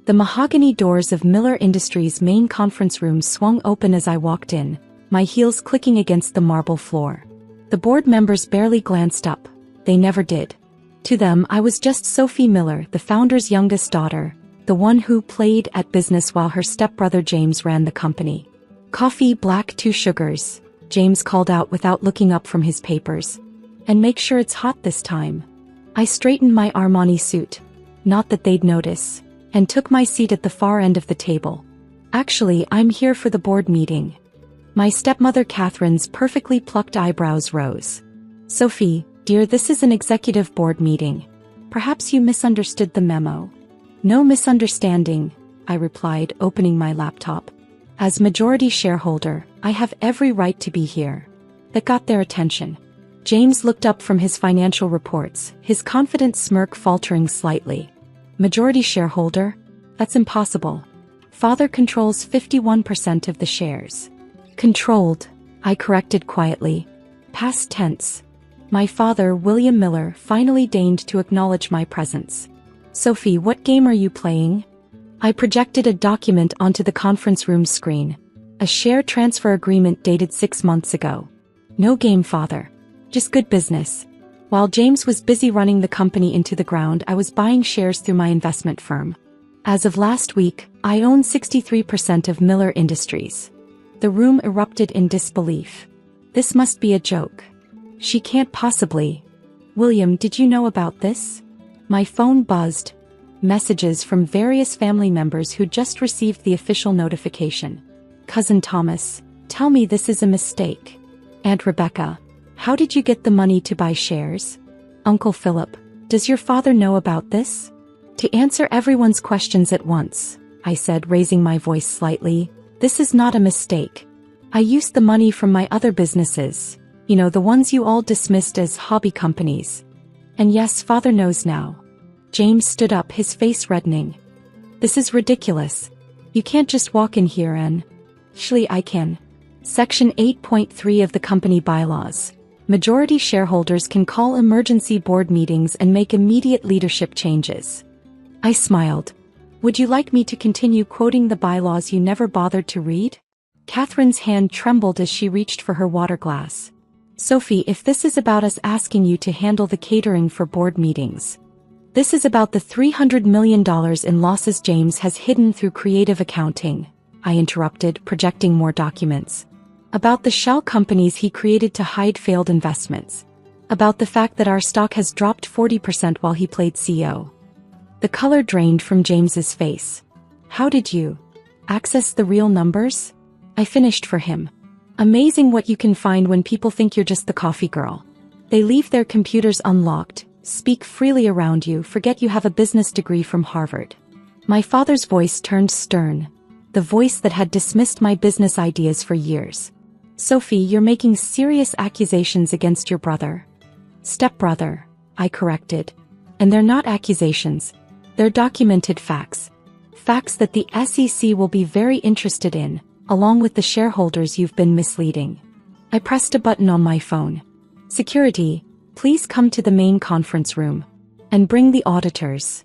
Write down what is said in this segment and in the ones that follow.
The mahogany doors of Miller Industries' main conference room swung open as I walked in, my heels clicking against the marble floor. The board members barely glanced up. They never did. To them, I was just Sophie Miller, the founder's youngest daughter, the one who played at business while her stepbrother James ran the company. "Coffee, black, 2 sugars," James called out without looking up from his papers. "And make sure it's hot this time." I straightened my Armani suit, not that they'd notice, and took my seat at the far end of the table. "Actually, I'm here for the board meeting." My stepmother Catherine's perfectly plucked eyebrows rose. "Sophie, dear, this is an executive board meeting. Perhaps you misunderstood the memo." "No misunderstanding," I replied, opening my laptop. "As majority shareholder, I have every right to be here." That got their attention. James looked up from his financial reports, his confident smirk faltering slightly. "Majority shareholder? That's impossible. Father controls 51% of the shares." "Controlled," I corrected quietly. Past tense. My father, William Miller, finally deigned to acknowledge my presence. "Sophie, what game are you playing?" I projected a document onto the conference room screen. A share transfer agreement dated 6 months ago. "No game, father. Just good business." While James was busy running the company into the ground, I was buying shares through my investment firm. As of last week, I own 63% of Miller Industries. The room erupted in disbelief. "This must be a joke. She can't possibly." "William, did you know about this?" My phone buzzed. Messages from various family members who just received the official notification. "Cousin Thomas, tell me this is a mistake." "Aunt Rebecca, how did you get the money to buy shares?" "Uncle Philip, does your father know about this?" To answer everyone's questions at once, I said, raising my voice slightly, "This is not a mistake. I used the money from my other businesses, you know, the ones you all dismissed as hobby companies. And yes, father knows now." James stood up, his face reddening. "This is ridiculous. You can't just walk in here and..." "Surely I can. Section 8.3 of the company bylaws. Majority shareholders can call emergency board meetings and make immediate leadership changes." I smiled. "Would you like me to continue quoting the bylaws you never bothered to read?" Catherine's hand trembled as she reached for her water glass. "Sophie, if this is about us asking you to handle the catering for board meetings, this is about the $300 million in losses James has hidden through creative accounting," I interrupted, projecting more documents. "About the shell companies he created to hide failed investments. About the fact that our stock has dropped 40% while he played CEO." The color drained from James's face. "How did you access the real numbers?" I finished for him. "Amazing what you can find when people think you're just the coffee girl. They leave their computers unlocked, speak freely around you, forget you have a business degree from Harvard." My father's voice turned stern, the voice that had dismissed my business ideas for years. "Sophie, you're making serious accusations against your brother." "Stepbrother," I corrected. "And they're not accusations. They're documented facts. Facts that the SEC will be very interested in, along with the shareholders you've been misleading." I pressed a button on my phone. "Security, please come to the main conference room. And bring the auditors."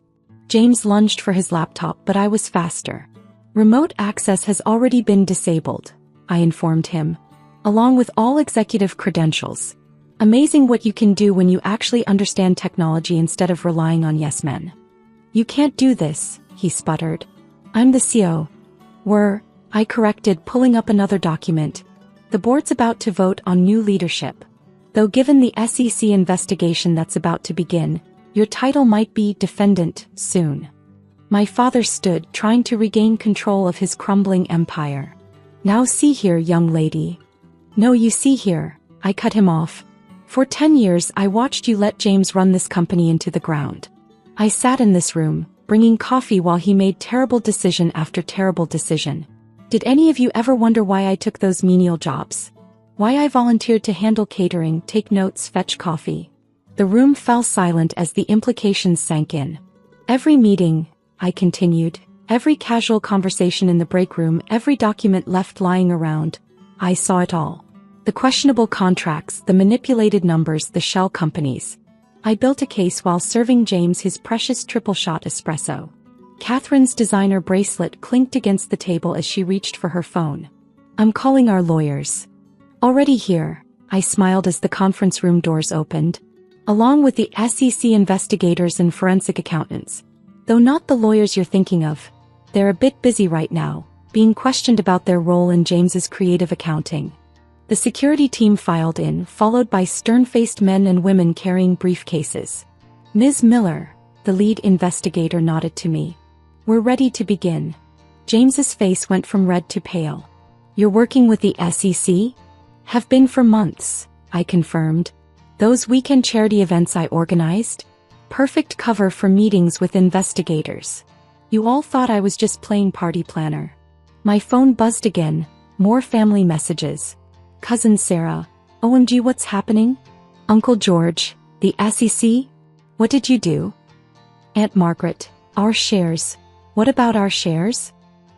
James lunged for his laptop, but I was faster. "Remote access has already been disabled," I informed him, "along with all executive credentials. Amazing what you can do when you actually understand technology instead of relying on yes men." "You can't do this," he sputtered. "I'm the CEO." I corrected, pulling up another document. "The board's about to vote on new leadership. Though given the SEC investigation that's about to begin, your title might be defendant soon." My father stood, trying to regain control of his crumbling empire. "Now see here, young lady." "No, you see here," I cut him off. "For 10 years I watched you let James run this company into the ground. I sat in this room, bringing coffee while he made terrible decision after terrible decision. Did any of you ever wonder why I took those menial jobs? Why I volunteered to handle catering, take notes, fetch coffee?" The room fell silent as the implications sank in. "Every meeting," I continued, "every casual conversation in the break room, every document left lying around, I saw it all. The questionable contracts, the manipulated numbers, the shell companies. I built a case while serving James his precious triple-shot espresso. Catherine's designer bracelet clinked against the table as she reached for her phone. I'm calling our lawyers. Already here, I smiled as the conference room doors opened, along with the SEC investigators and forensic accountants. Though not the lawyers you're thinking of, they're a bit busy right now, being questioned about their role in James's creative accounting. The security team filed in, followed by stern-faced men and women carrying briefcases. Ms. Miller, the lead investigator, nodded to me. We're ready to begin. James's face went from red to pale. You're working with the SEC? Have been for months, I confirmed. Those weekend charity events I organized? Perfect cover for meetings with investigators. You all thought I was just plain party planner. My phone buzzed again, more family messages. Cousin Sarah, OMG, what's happening? Uncle George, the SEC? What did you do? Aunt Margaret, our shares. What about our shares?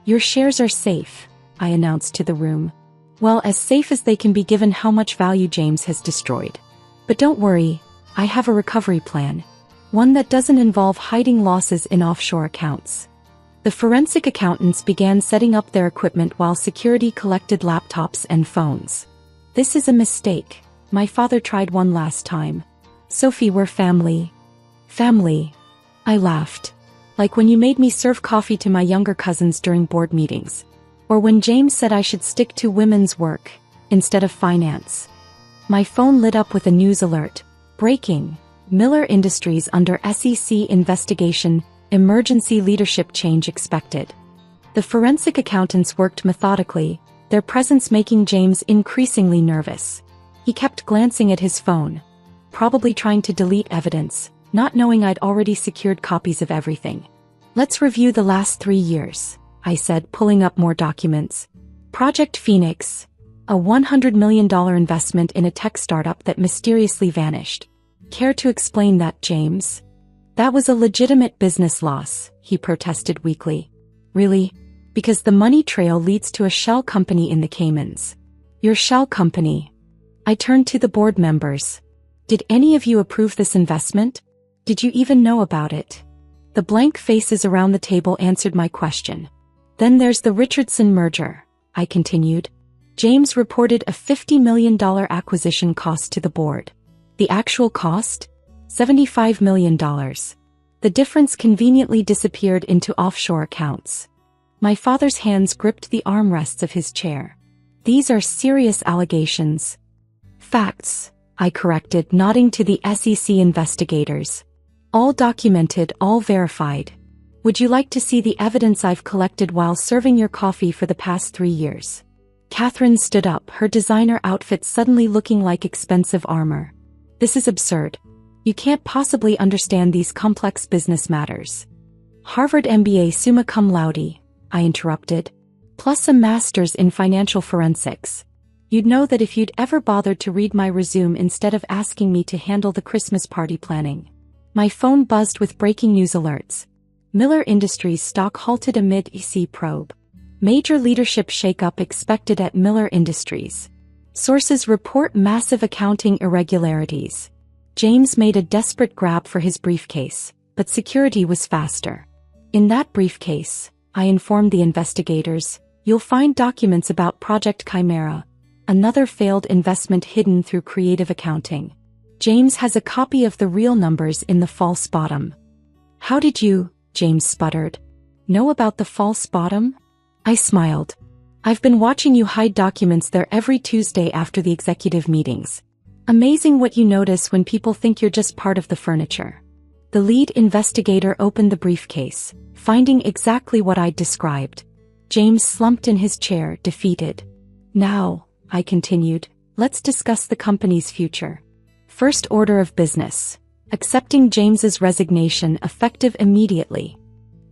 Your shares are safe, I announced to the room. Well, as safe as they can be given how much value James has destroyed. But don't worry, I have a recovery plan. One that doesn't involve hiding losses in offshore accounts. The forensic accountants began setting up their equipment while security collected laptops and phones. This is a mistake. My father tried one last time. Sophie, we're family. Family. I laughed. Like when you made me serve coffee to my younger cousins during board meetings. Or when James said I should stick to women's work instead of finance. My phone lit up with a news alert. Breaking. Miller Industries under SEC investigation, emergency leadership change expected. The forensic accountants worked methodically, their presence making James increasingly nervous. He kept glancing at his phone, probably trying to delete evidence, not knowing I'd already secured copies of everything. Let's review the last 3 years, I said, pulling up more documents. Project Phoenix, a $100 million investment in a tech startup that mysteriously vanished. Care to explain that, James? That was a legitimate business loss, he protested weakly. Really? Because the money trail leads to a shell company in the Caymans. Your shell company? I turned to the board members. Did any of you approve this investment? Did you even know about it? The blank faces around the table answered my question. Then there's the Richardson merger, I continued. James reported a $50 million acquisition cost to the board. The actual cost? $75 million. The difference conveniently disappeared into offshore accounts. My father's hands gripped the armrests of his chair. These are serious allegations. Facts, I corrected, nodding to the SEC investigators. All documented, all verified. Would you like to see the evidence I've collected while serving your coffee for the past 3 years? Catherine stood up, her designer outfit suddenly looking like expensive armor. This is absurd. You can't possibly understand these complex business matters. Harvard MBA summa cum laude, I interrupted. Plus a master's in financial forensics. You'd know that if you'd ever bothered to read my resume instead of asking me to handle the Christmas party planning. My phone buzzed with breaking news alerts. Miller Industries stock halted amid EC probe. Major leadership shakeup expected at Miller Industries. Sources report massive accounting irregularities. James made a desperate grab for his briefcase, but security was faster. In that briefcase, I informed the investigators, you'll find documents about Project Chimera, another failed investment hidden through creative accounting. James has a copy of the real numbers in the false bottom. How did you, James sputtered, know about the false bottom? I smiled. I've been watching you hide documents there every Tuesday after the executive meetings. Amazing what you notice when people think you're just part of the furniture. The lead investigator opened the briefcase, finding exactly what I'd described. James slumped in his chair, defeated. Now, I continued, let's discuss the company's future. First order of business. Accepting James's resignation effective immediately.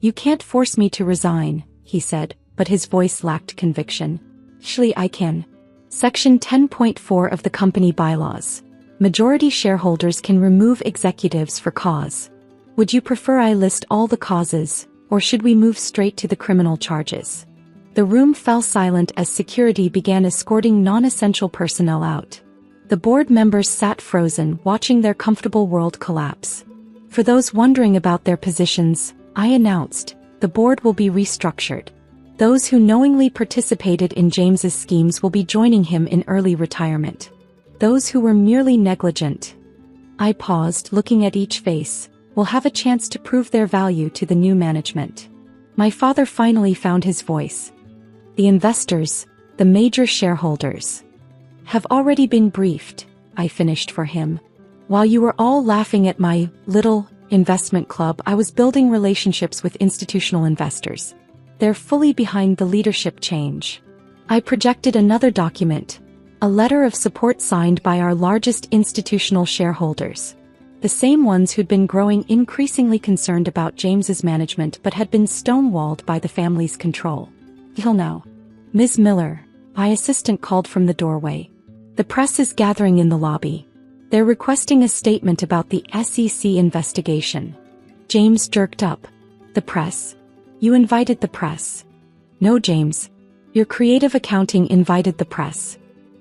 You can't force me to resign, he said, but his voice lacked conviction. Surely I can. Section 10.4 of the company bylaws. Majority shareholders can remove executives for cause. Would you prefer I list all the causes, or should we move straight to the criminal charges? The room fell silent as security began escorting non-essential personnel out. The board members sat frozen, watching their comfortable world collapse. For those wondering about their positions, I announced, The board will be restructured. Those who knowingly participated in James's schemes will be joining him in early retirement. Those who were merely negligent, I paused, looking at each face, will have a chance to prove their value to the new management. My father finally found his voice. The investors, the major shareholders, have already been briefed, I finished for him. While you were all laughing at my little investment club, I was building relationships with institutional investors. They're fully behind the leadership change. I projected another document, a letter of support signed by our largest institutional shareholders. The same ones who'd been growing increasingly concerned about James's management but had been stonewalled by the family's control. Till now. Ms. Miller, my assistant called from the doorway. The press is gathering in the lobby. They're requesting a statement about the SEC investigation. James jerked up. The press? You invited the press. No, James. Your creative accounting invited the press.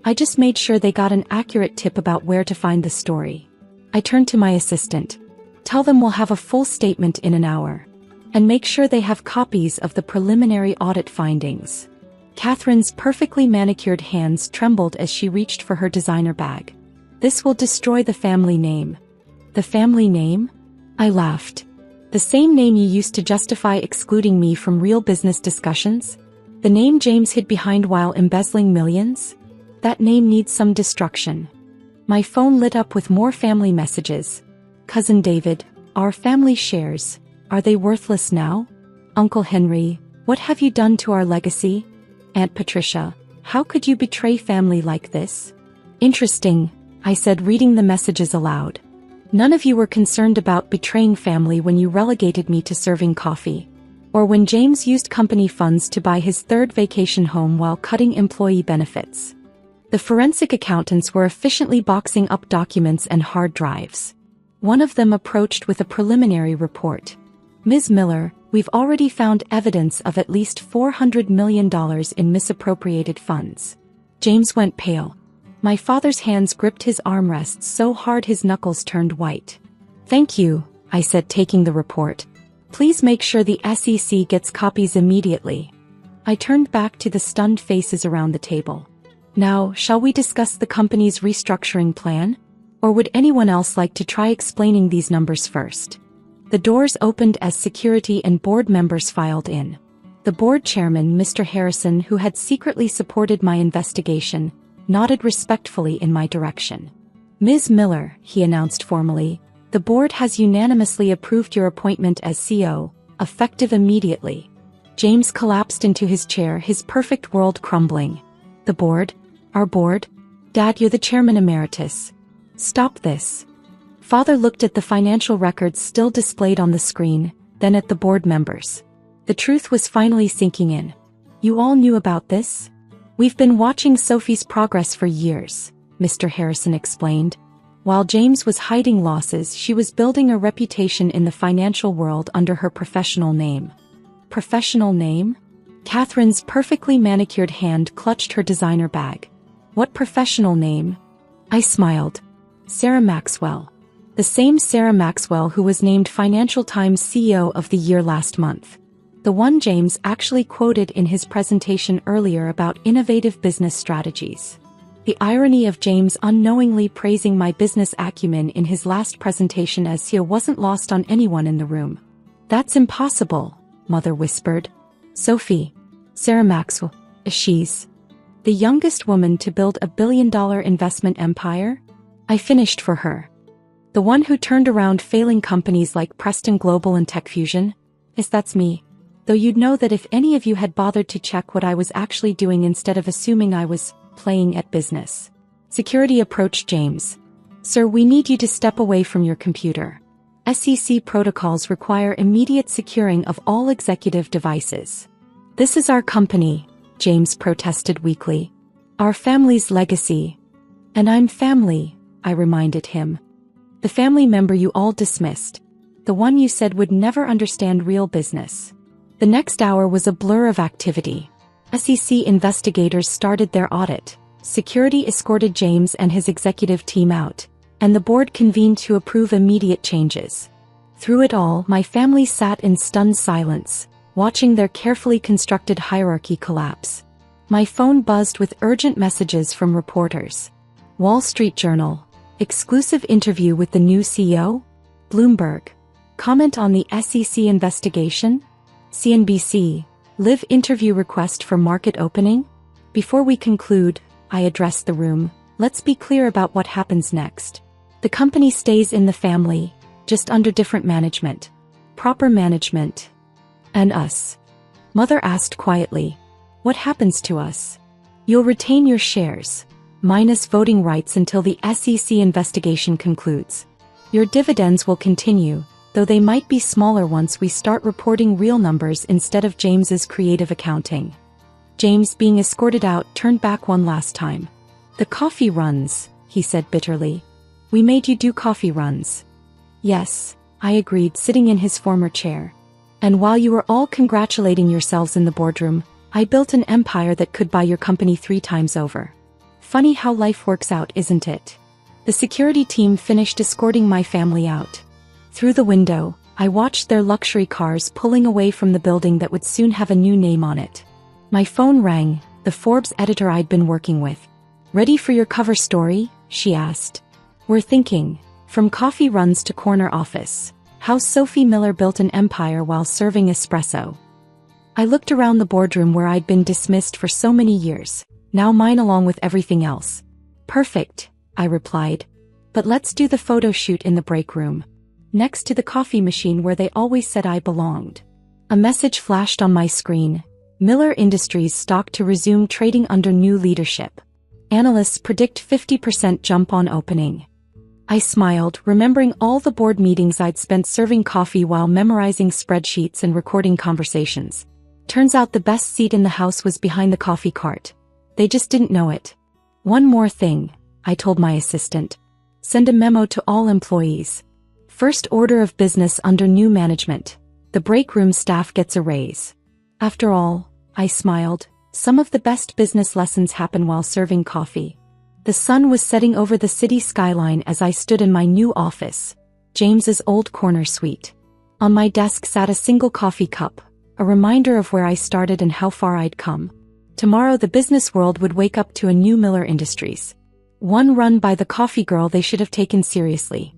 I just made sure they got an accurate tip about where to find the story. I turned to my assistant. Tell them we'll have a full statement in an hour. And make sure they have copies of the preliminary audit findings. Catherine's perfectly manicured hands trembled as she reached for her designer bag. This will destroy the family name. The family name? I laughed. The same name you used to justify excluding me from real business discussions? The name James hid behind while embezzling millions? That name needs some destruction. My phone lit up with more family messages. Cousin David, our family shares, are they worthless now? Uncle Henry, what have you done to our legacy? Aunt Patricia, how could you betray family like this? Interesting, I said, reading the messages aloud. None of you were concerned about betraying family when you relegated me to serving coffee. Or when James used company funds to buy his third vacation home while cutting employee benefits. The forensic accountants were efficiently boxing up documents and hard drives. One of them approached with a preliminary report. Ms. Miller, we've already found evidence of at least $400 million in misappropriated funds. James went pale. My father's hands gripped his armrests so hard his knuckles turned white. Thank you, I said, taking the report. Please make sure the SEC gets copies immediately. I turned back to the stunned faces around the table. Now, shall we discuss the company's restructuring plan? Or would anyone else like to try explaining these numbers first? The doors opened as security and board members filed in. The board chairman, Mr. Harrison, who had secretly supported my investigation, nodded respectfully in my direction. Ms. Miller, he announced formally, the board has unanimously approved your appointment as CO, effective immediately. James collapsed into his chair, his perfect world crumbling. The board? Our board? Dad, you're the chairman emeritus. Stop this. Father looked at the financial records still displayed on the screen, then at the board members. The truth was finally sinking in. You all knew about this? We've been watching Sophie's progress for years, Mr. Harrison explained. While James was hiding losses, she was building a reputation in the financial world under her professional name. Professional name? Catherine's perfectly manicured hand clutched her designer bag. What professional name? I smiled. Sarah Maxwell. The same Sarah Maxwell who was named Financial Times CEO of the Year last month. The one James actually quoted in his presentation earlier about innovative business strategies. The irony of James unknowingly praising my business acumen in his last presentation as CEO wasn't lost on anyone in the room. That's impossible, Mother whispered. Sophie. Sarah Maxwell. She's the youngest woman to build a billion-dollar investment empire? I finished for her. The one who turned around failing companies like Preston Global and TechFusion? Yes, that's me. Though you'd know that if any of you had bothered to check what I was actually doing instead of assuming I was playing at business. Security approached James. Sir, we need you to step away from your computer. SEC protocols require immediate securing of all executive devices. This is our company, James protested weakly. Our family's legacy. And I'm family, I reminded him. The family member you all dismissed. The one you said would never understand real business. The next hour was a blur of activity. SEC investigators started their audit. Security escorted James and his executive team out, and the board convened to approve immediate changes. Through it all, my family sat in stunned silence, watching their carefully constructed hierarchy collapse. My phone buzzed with urgent messages from reporters. Wall Street Journal. Exclusive interview with the new CEO? Bloomberg. Comment on the SEC investigation? CNBC. Live interview request for market opening? Before we conclude, I addressed the room. Let's be clear about what happens next. The company stays in the family, just under different management. Proper management. And us? Mother asked quietly. What happens to us? You'll retain your shares, minus voting rights until the SEC investigation concludes. Your dividends will continue, though they might be smaller once we start reporting real numbers instead of James's creative accounting. James, being escorted out, turned back one last time. The coffee runs, he said bitterly. We made you do coffee runs. Yes, I agreed, sitting in his former chair. And while you were all congratulating yourselves in the boardroom, I built an empire that could buy your company 3 times over. Funny how life works out, isn't it? The security team finished escorting my family out. Through the window, I watched their luxury cars pulling away from the building that would soon have a new name on it. My phone rang, the Forbes editor I'd been working with. Ready for your cover story? She asked. We're thinking. From coffee runs to corner office. How Sophie Miller built an empire while serving espresso. I looked around the boardroom where I'd been dismissed for so many years, now mine along with everything else. Perfect, I replied. But let's do the photo shoot in the break room, next to the coffee machine where they always said I belonged. A message flashed on my screen. Miller Industries stock to resume trading under new leadership. Analysts predict 50% jump on opening. I smiled, remembering all the board meetings I'd spent serving coffee while memorizing spreadsheets and recording conversations. Turns out the best seat in the house was behind the coffee cart. They just didn't know it. One more thing, I told my assistant. Send a memo to all employees. First order of business under new management. The break room staff gets a raise. After all, I smiled, some of the best business lessons happen while serving coffee. The sun was setting over the city skyline as I stood in my new office, James's old corner suite. On my desk sat a single coffee cup, a reminder of where I started and how far I'd come. Tomorrow the business world would wake up to a new Miller Industries. One run by the coffee girl they should have taken seriously.